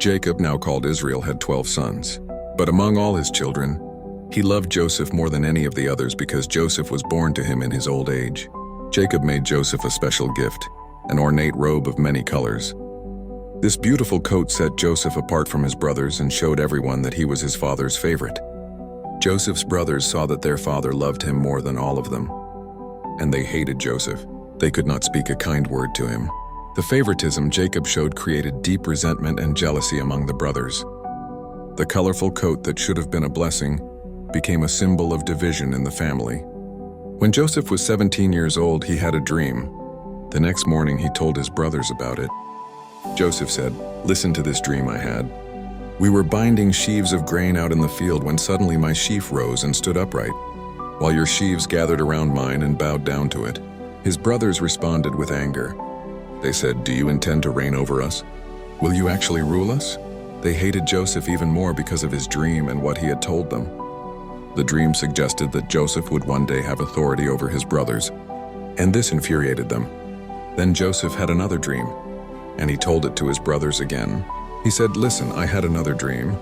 Jacob, now called Israel, had 12 sons. But among all his children, he loved Joseph more than any of the others because Joseph was born to him in his old age. Jacob made Joseph a special gift, an ornate robe of many colors. This beautiful coat set Joseph apart from his brothers and showed everyone that he was his father's favorite. Joseph's brothers saw that their father loved him more than all of them, and they hated Joseph. They could not speak a kind word to him. The favoritism Jacob showed created deep resentment and jealousy among the brothers. The colorful coat that should have been a blessing became a symbol of division in the family. When Joseph was 17 years old, he had a dream. The next morning, he told his brothers about it. Joseph said, "Listen to this dream I had. We were binding sheaves of grain out in the field when suddenly my sheaf rose and stood upright, while your sheaves gathered around mine and bowed down to it." His brothers responded with anger. They said, "Do you intend to reign over us? Will you actually rule us?" They hated Joseph even more because of his dream and what he had told them. The dream suggested that Joseph would one day have authority over his brothers, and this infuriated them. Then Joseph had another dream, and he told it to his brothers again. He said, "Listen, I had another dream,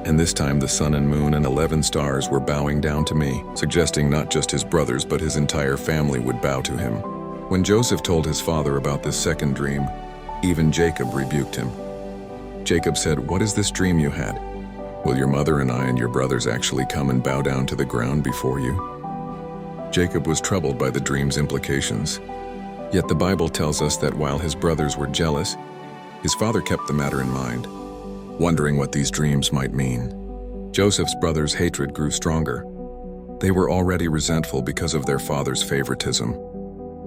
and this time the sun and moon and 11 stars were bowing down to me," suggesting not just his brothers but his entire family would bow to him. When Joseph told his father about this second dream, even Jacob rebuked him. Jacob said, "What is this dream you had? Will your mother and I and your brothers actually come and bow down to the ground before you?" Jacob was troubled by the dream's implications. Yet the Bible tells us that while his brothers were jealous, his father kept the matter in mind, wondering what these dreams might mean. Joseph's brothers' hatred grew stronger. They were already resentful because of their father's favoritism.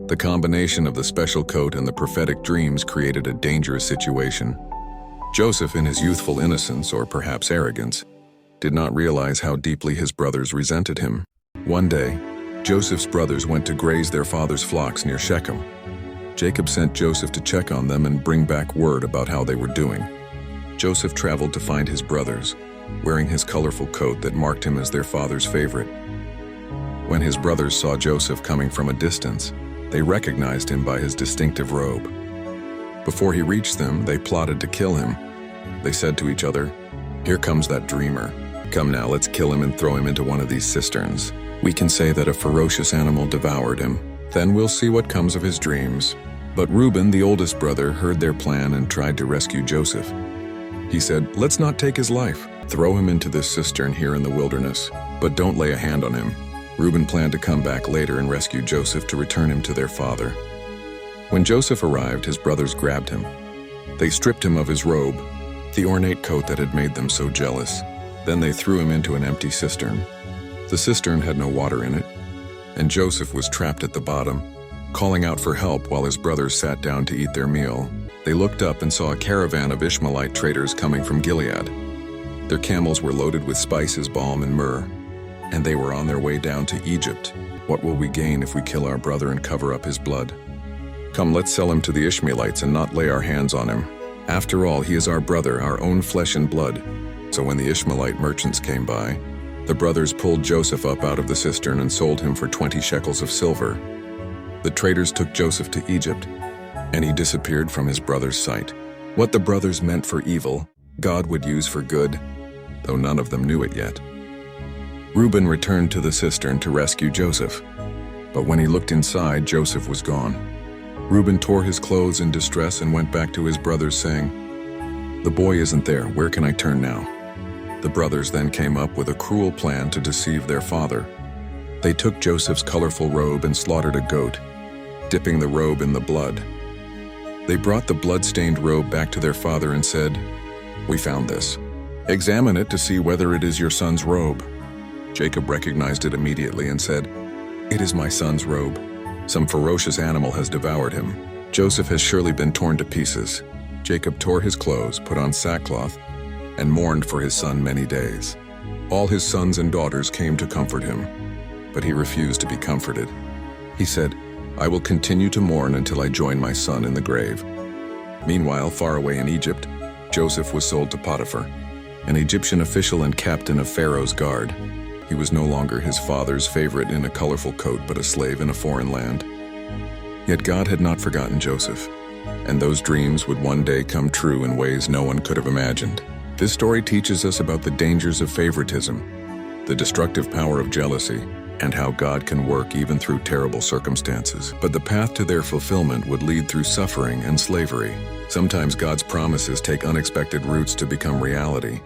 The combination of the special coat and the prophetic dreams created a dangerous situation. Joseph, in his youthful innocence, or perhaps arrogance, did not realize how deeply his brothers resented him. One day, Joseph's brothers went to graze their father's flocks near Shechem. Jacob sent Joseph to check on them and bring back word about how they were doing. Joseph traveled to find his brothers, wearing his colorful coat that marked him as their father's favorite. When his brothers saw Joseph coming from a distance, they recognized him by his distinctive robe. Before he reached them, they plotted to kill him. They said to each other, "Here comes that dreamer. Come now, let's kill him and throw him into one of these cisterns. We can say that a ferocious animal devoured him. Then we'll see what comes of his dreams." But Reuben, the oldest brother, heard their plan and tried to rescue Joseph. He said, "Let's not take his life. Throw him into this cistern here in the wilderness, but don't lay a hand on him." Reuben planned to come back later and rescue Joseph to return him to their father. When Joseph arrived, his brothers grabbed him. They stripped him of his robe, the ornate coat that had made them so jealous. Then they threw him into an empty cistern. The cistern had no water in it, and Joseph was trapped at the bottom, calling out for help while his brothers sat down to eat their meal. They looked up and saw a caravan of Ishmaelite traders coming from Gilead. Their camels were loaded with spices, balm, and myrrh, and they were on their way down to Egypt. "What will we gain if we kill our brother and cover up his blood? Come, let's sell him to the Ishmaelites and not lay our hands on him. After all, he is our brother, our own flesh and blood." So when the Ishmaelite merchants came by, the brothers pulled Joseph up out of the cistern and sold him for 20 shekels of silver. The traders took Joseph to Egypt, and he disappeared from his brothers' sight. What the brothers meant for evil, God would use for good, though none of them knew it yet. Reuben returned to the cistern to rescue Joseph, but when he looked inside, Joseph was gone. Reuben tore his clothes in distress and went back to his brothers, saying, "The boy isn't there. Where can I turn now?" The brothers then came up with a cruel plan to deceive their father. They took Joseph's colorful robe and slaughtered a goat, dipping the robe in the blood. They brought the blood-stained robe back to their father and said, "We found this. Examine it to see whether it is your son's robe." Jacob recognized it immediately and said, "It is my son's robe. Some ferocious animal has devoured him. Joseph has surely been torn to pieces." Jacob tore his clothes, put on sackcloth, and mourned for his son many days. All his sons and daughters came to comfort him, but he refused to be comforted. He said, "I will continue to mourn until I join my son in the grave." Meanwhile, far away in Egypt, Joseph was sold to Potiphar, an Egyptian official and captain of Pharaoh's guard. He was no longer his father's favorite in a colorful coat, but a slave in a foreign land. Yet God had not forgotten Joseph. and those dreams would one day come true in ways no one could have imagined. This story teaches us about the dangers of favoritism, the destructive power of jealousy, and how God can work even through terrible circumstances. But the path to their fulfillment would lead through suffering and slavery. Sometimes God's promises take unexpected routes to become reality,